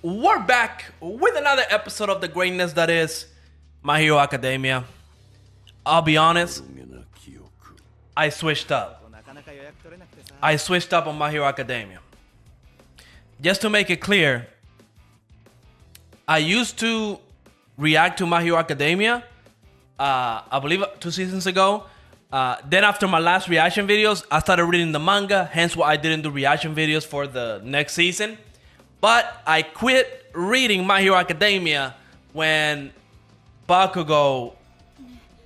we're back with another episode of the greatness that is My Hero Academia. I'll be honest, I switched up. I switched up on My Hero Academia. Just to make it clear, I used to react to My Hero Academia, I believe 2 seasons ago. Then after my last reaction videos, I started reading the manga, hence why I didn't do reaction videos for the next season. But I quit reading My Hero Academia when Bakugo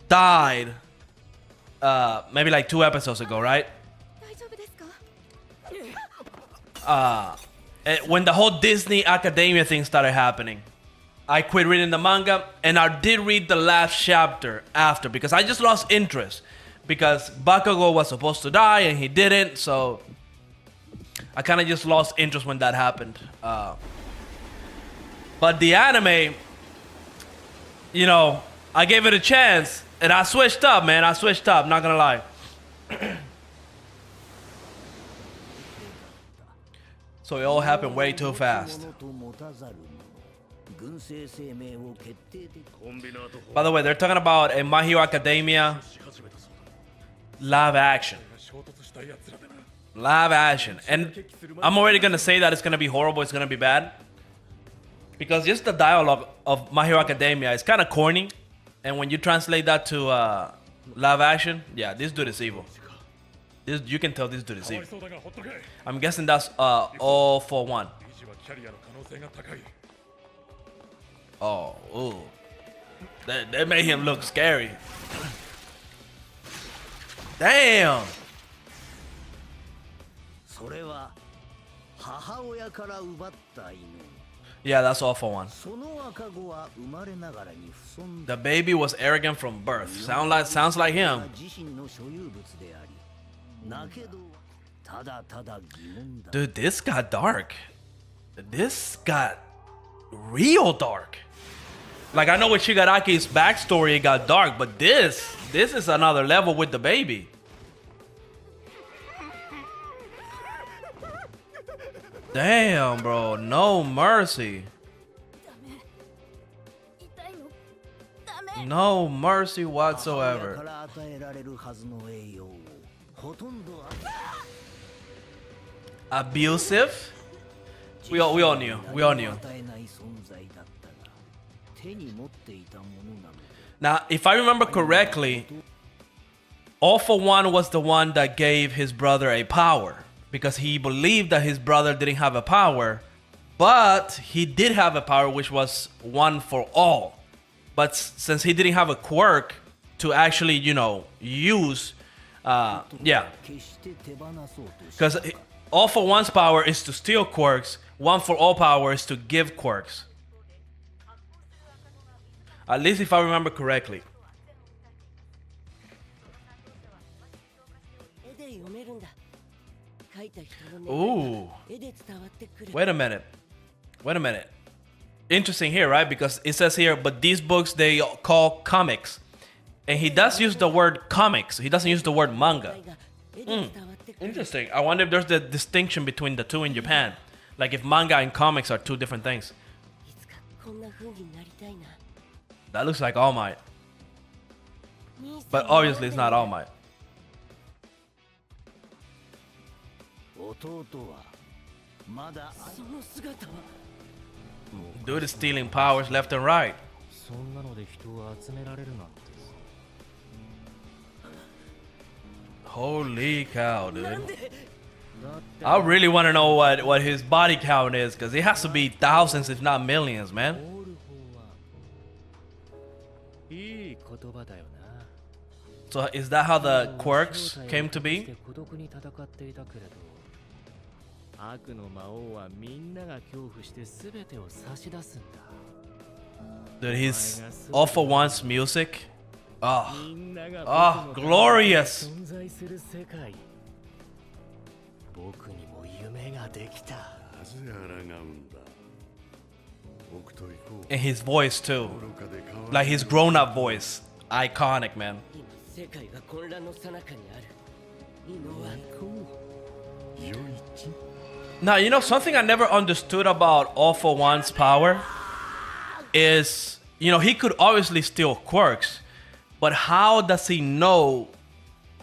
died, maybe like 2 episodes ago, right? When the whole Disney Academia thing started happening, I quit reading the manga, and I did read the last chapter after because I just lost interest because Bakugo was supposed to die and he didn't, so I kind of just lost interest when that happened. But the anime, you know, I gave it a chance and I switched up, man. I switched up, not gonna lie. So it all happened way too fast. By the way, they're talking about a My Hero Academia live action. Live action. And I'm already gonna say that it's gonna be horrible, it's gonna be bad. Because just the dialogue of My Hero Academia is kind of corny. And when you translate that to live action, yeah, this dude is evil. You can tell this dude is evil. I'm guessing that's all for one. Oh, ooh. That made him look scary. Damn. Yeah, that's all for one. The baby was arrogant from birth. Sounds like him. Dude, this got dark. This got real dark. Like, I know with Shigaraki's backstory it got dark, but this is another level with the baby. Damn, bro, no mercy. No mercy whatsoever. Abusive? We all knew. Now, if I remember correctly, All For One was the one that gave his brother a power because he believed that his brother didn't have a power, but he did have a power, which was One For All. But since he didn't have a quirk to actually, you know, use, yeah. Because All For One's power is to steal quirks, One For All power is to give quirks. At least if I remember correctly. Ooh. Wait a minute. Interesting here, right? Because it says here, but these books they call comics. And he does use the word comics. He doesn't use the word manga. Interesting. I wonder if there's the distinction between the two in Japan. Like if manga and comics are 2 different things. That looks like All Might. But obviously it's not All Might. Dude is stealing powers left and right. Holy cow, dude. I really want to know what his body count is, because it has to be thousands if not millions, man. So is that how the quirks came to be? Dude, his All For One's music. Oh, glorious. And his voice too. Like his grown-up voice. Iconic, man. Now, you know, something I never understood about All For One's power is, you know, he could obviously steal quirks, but how does he know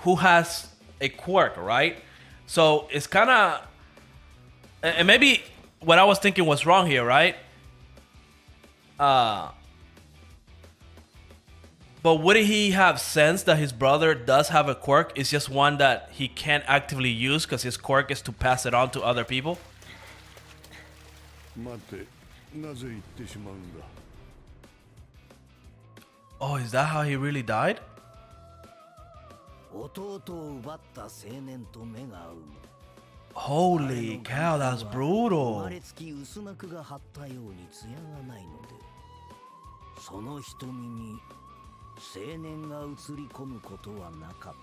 who has a quirk, right? So it's kind of, and maybe what I was thinking was wrong here, right? But wouldn't he have sense that his brother does have a quirk? It's just one that he can't actively use because his quirk is to pass it on to other people? 待て、なぜ言ってしまうんだ。 Oh, is that how he really died? 弟を奪った青年と目が合う。 Holy cow, that's 生 brutal. まれつき薄膜が張ったように艶がないので、その瞳に青年が映り込むことはなかっ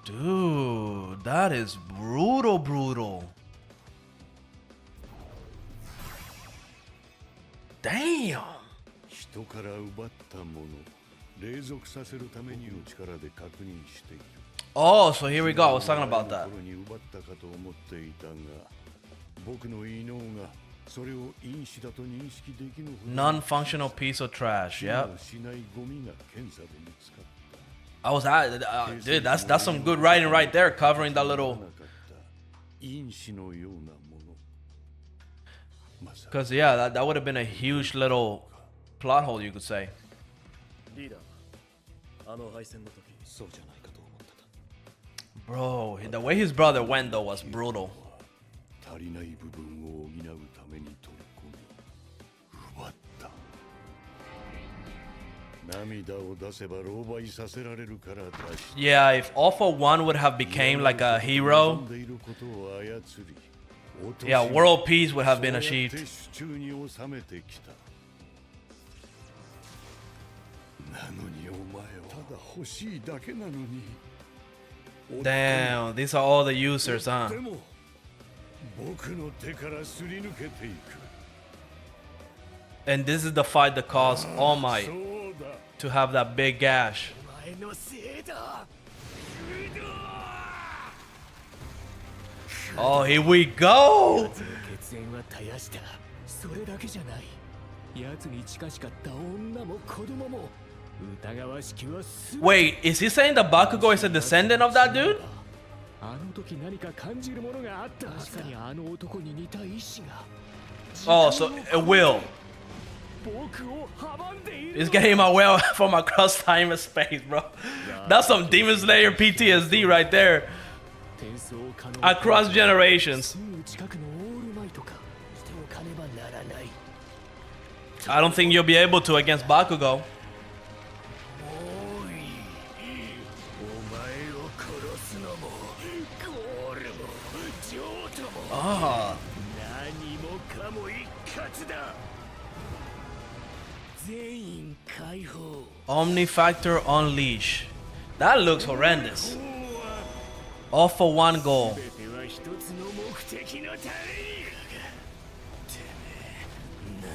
た。 Dude, that is brutal, brutal. Damn. 人から奪ったもの、隷属させるためにの力で確認している。 Oh, so here we go. I was talking about that. 頃に奪ったかと思っていたが、僕の異能がそれを因子だと認識できぬほど Non-functional piece of trash. Yep. しないゴミが検査で見つかった。 I was dude, that's some good writing right there, covering that little. 因子のようなもの。まさか Because yeah, that would have been a huge little plot hole, you could say. リーダー、あの敗戦の時そうじゃないかと思ってた。 Bro, the way his brother went though was brutal. 足りない部分を補うために取り込み奪った。涙を出せば狼狽させられるから出し Yeah, if All For One would have became like a hero, 望んでいることを操り yeah, world peace would have been そうやって achieved. 手中に収めてきた。なのにお前はただ欲しいだけなのに。 Damn, these are all the users, huh? でも僕の手からすり抜けていく。 And this is the fight that caused All そ Might うだ。 to have that big gash. お前のせいだ。 Oh, here we go! 血縁は絶やした。それだけじゃない。奴に近しかった女も子供も疑わしきはすべて Wait, is he saying that Bakugo is a descendant of that dude? あの時何か感じるものがあったはずだ。確かにあの男に似た意志が。 Oh, so it will. 僕を阻んでいる。 It's getting my way from across time and space, bro. That's some Demon Slayer PTSD right there. 転送可能 Across generations. すぐ近くのオールマイトかしておかねばならない。 I don't think you'll be able to against Bakugo. お前を殺すのもゴールもジョートも Ah. 何もかも一括だ。全員解放。 Omnifactor Unleash. That looks horrendous. All for one goal. 全ては一つの目的のために。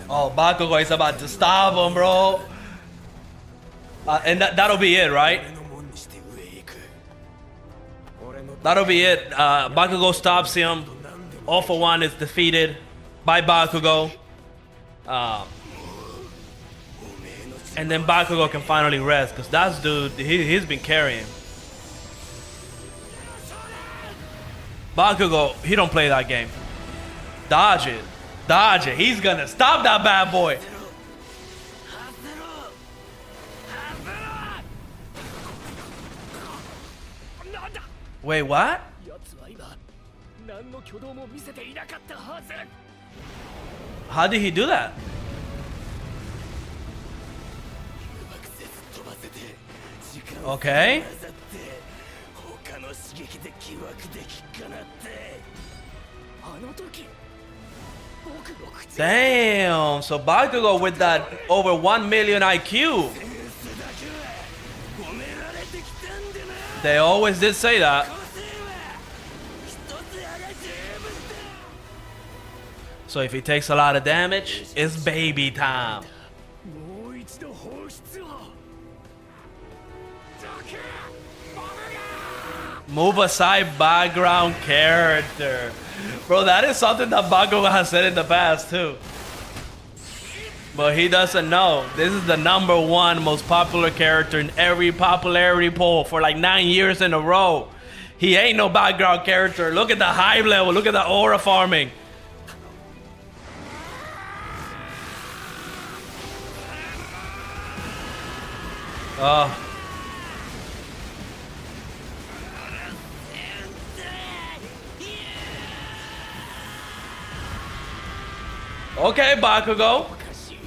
Oh, Bakugo is about to stop him, bro. And that'll be it, right? 俺のもんにして上へ行く。俺の That'll be it. Bakugo stops him. All for one is defeated by Bakugo. And then Bakugo can finally rest. Because that dude, he's been carrying. Bakugo, he don't play that game. Dodge it. Dodge it. He's gonna stop that bad boy. Wait, what? 奴は今何の挙動も見せていなかったはず。 How did he do that? うまくせず飛ばせて時間を Okay. 混ざって他の刺激で疑惑できっかなってあの時僕の口 Damn. So Bakugo with that over 1 million IQ. センスだけは褒められてきたんでな。 They always did say that. 個性は一つやが十分だ。 So if he takes a lot of damage, it's baby time. もう一度放出を。どけボムが Move aside background character. Bro, that is something that Bakugo has said in the past too. But he doesn't know. This is the #1 most popular character in every popularity poll for like 9 years in a row. He ain't no background character. Look at the hive level. Look at the aura farming. Okay, Bakugo. おかしい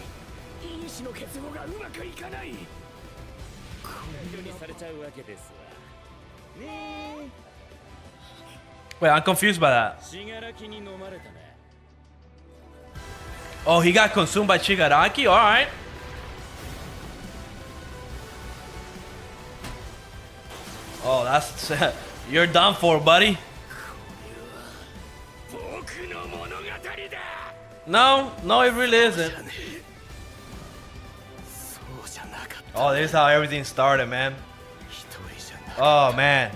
因子の結合がうまくいかないされちゃうわけですわ。ね Wait, I'm confused by that. え、死柄木に飲まれたね。 Oh, he got consumed by Shigaraki? Alright. Oh, that's... You're done for, buddy. 僕の物語だ No, no, it really isn't. そうじゃなかった Oh, this is how everything started, man. 一人じゃな Oh, man.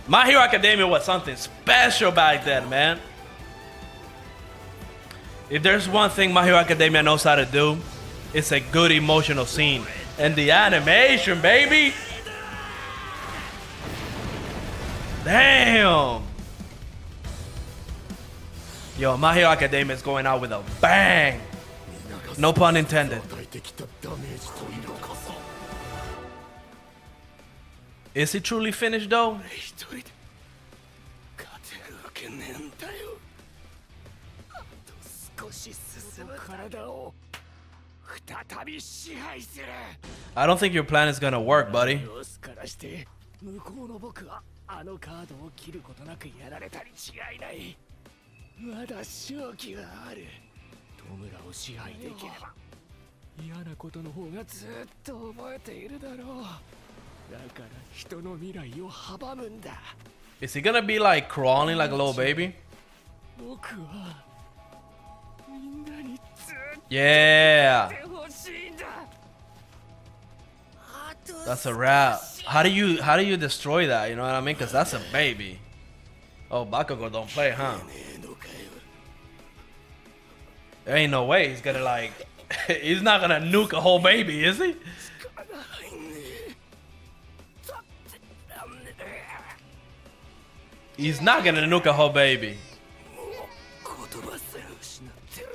My Hero Academia was something special back then, man. If there's one thing My Hero Academia knows how to do, it's a good emotional scene. And the animation, baby! Damn! Yo, My Hero Academia is going out with a bang! No pun intended. 与えてきたダメージと色こそ Is he truly finished, though? 一人で勝てるわけねえんだよあと少し進む体を再び支配する I don't think your plan is gonna work, buddy. 様子からして向こうの僕はあのカードを切ることなくやられたに違いないまだ勝機がある戸村を支配できれば嫌なことの方がずっと覚えているだろうだから人の未来を阻むんだ Is he gonna be like crawling like a little baby? 僕はみんなにずっ Yeah, と欲しいんだ that's a wrap. How do you destroy that? You know what I mean? Cause that's a baby. Oh, Bakugo don't play, huh? There ain't no way he's gonna like. He's not gonna nuke a whole baby, is he? He's not gonna nuke a whole baby. 言葉すら失ってる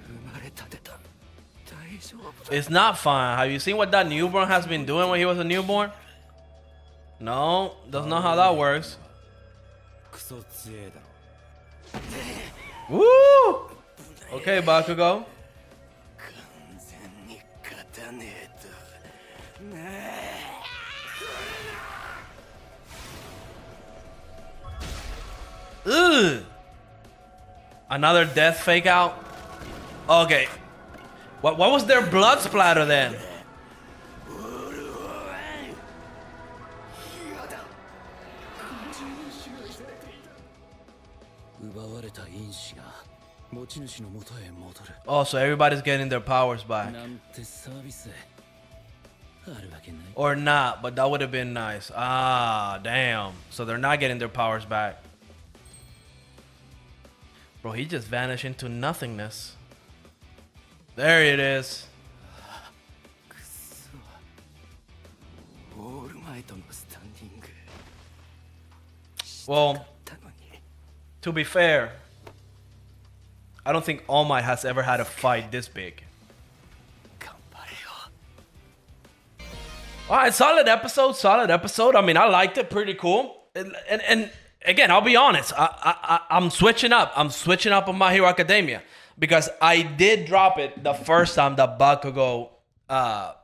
生まれたてた大丈夫だ It's not fun. Have you seen what that newborn has been doing when he was a newborn? No, that's not how that works. クソ強えだろ。 Woo! Okay, Bakugo. 完全に勝たねえとなあ Ugh. Another death fake out. Okay. What was their blood splatter then? 奪われた因子が持ち主の元へ戻る。 Oh, so everybody's getting their powers back. なんてサービスあるわけない。 Or not, but that would have been nice. Ah, damn. So they're not getting their powers back. Bro, he just vanished into nothingness. There it is. オールマイトのスタンディング Well, たのに to be fair, I don't think All Might has ever had a fight this big. 頑張れよ All right, solid episode, solid episode. I mean, I liked it, pretty cool. And again, I'll be honest, I'm switching up. I'm switching up on My Hero Academia because I did drop it the first time that Bakugo. And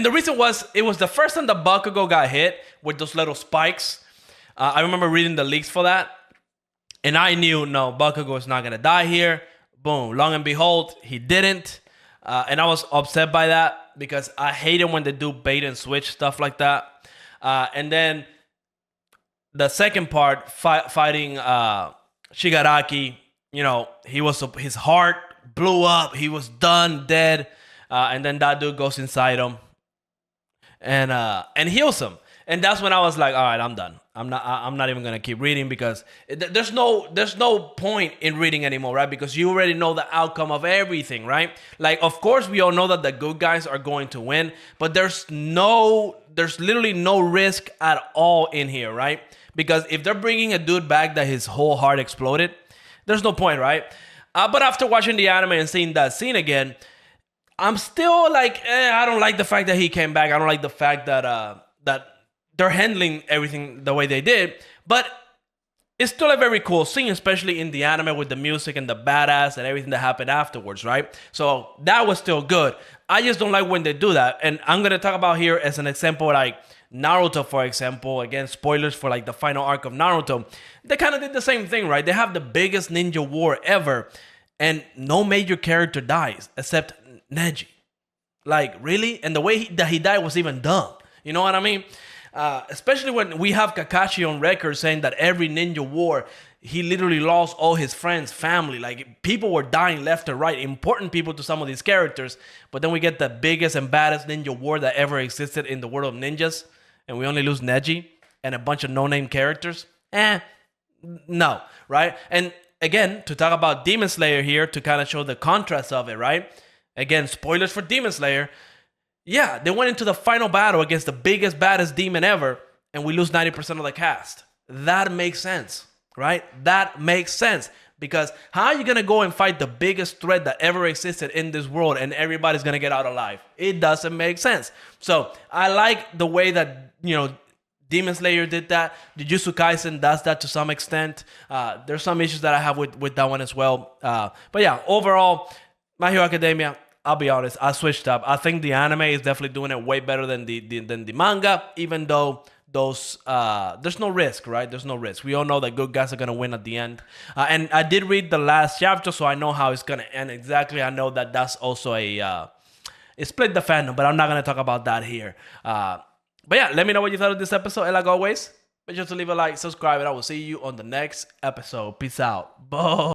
the reason was it was the first time that Bakugo got hit with those little spikes. I remember reading the leaks for that, and I knew no, Bakugo is not gonna die here. Boom, long and behold, he didn't. And I was upset by that because I hate it when they do bait and switch stuff like that. And then the second part, fighting Shigaraki, you know, his heart blew up. He was done, dead. And then that dude goes inside him and heals him. And that's when I was like, all right, I'm done. I'm not even gonna keep reading because there's no point in reading anymore, right? Because you already know the outcome of everything, right? Like, of course, we all know that the good guys are going to win, but there's literally no risk at all in here, right? Because if they're bringing a dude back that his whole heart exploded, there's no point, right? But after watching the anime and seeing that scene again, I'm still like, I don't like the fact that he came back. I don't like the fact that that they're handling everything the way they did. But it's still a very cool scene, especially in the anime with the music and the badass and everything that happened afterwards, right? So that was still good. I just don't like when they do that. And I'm going to talk about here as an example, like Naruto, for example. Again, spoilers for like the final arc of Naruto. They kind of did the same thing, right? They have the biggest ninja war ever, and no major character dies except Neji. Like, really? And the way that he died was even dumb. You know what I mean? Especially when we have Kakashi on record saying that every ninja war, he literally lost all his friends, family. Like, people were dying left and right, important people to some of these characters. But then we get the biggest and baddest ninja war that ever existed in the world of ninjas, and we only lose Neji and a bunch of no-name characters. No, right? And again, to talk about Demon Slayer here, to kind of show the contrast of it, right? Again, spoilers for Demon Slayer. Yeah, they went into the final battle against the biggest, baddest demon ever, and we lose 90% of the cast. That makes sense, right? That makes sense. Because how are you going to go and fight the biggest threat that ever existed in this world and everybody's going to get out alive? It doesn't make sense. So I like the way that, Demon Slayer did that. Jujutsu Kaisen does that to some extent. There's some issues that I have with that one as well. But yeah, overall, My Hero Academia, I'll be honest, I switched up. I think the anime is definitely doing it way better than the manga, even though there's no risk, right? There's no risk. We all know that good guys are going to win at the end. And I did read the last chapter, so I know how it's going to end exactly. I know that that's also it split the fandom, but I'm not going to talk about that here. But yeah, let me know what you thought of this episode. And like always, make sure to leave a like, subscribe, and I will see you on the next episode. Peace out. Bye.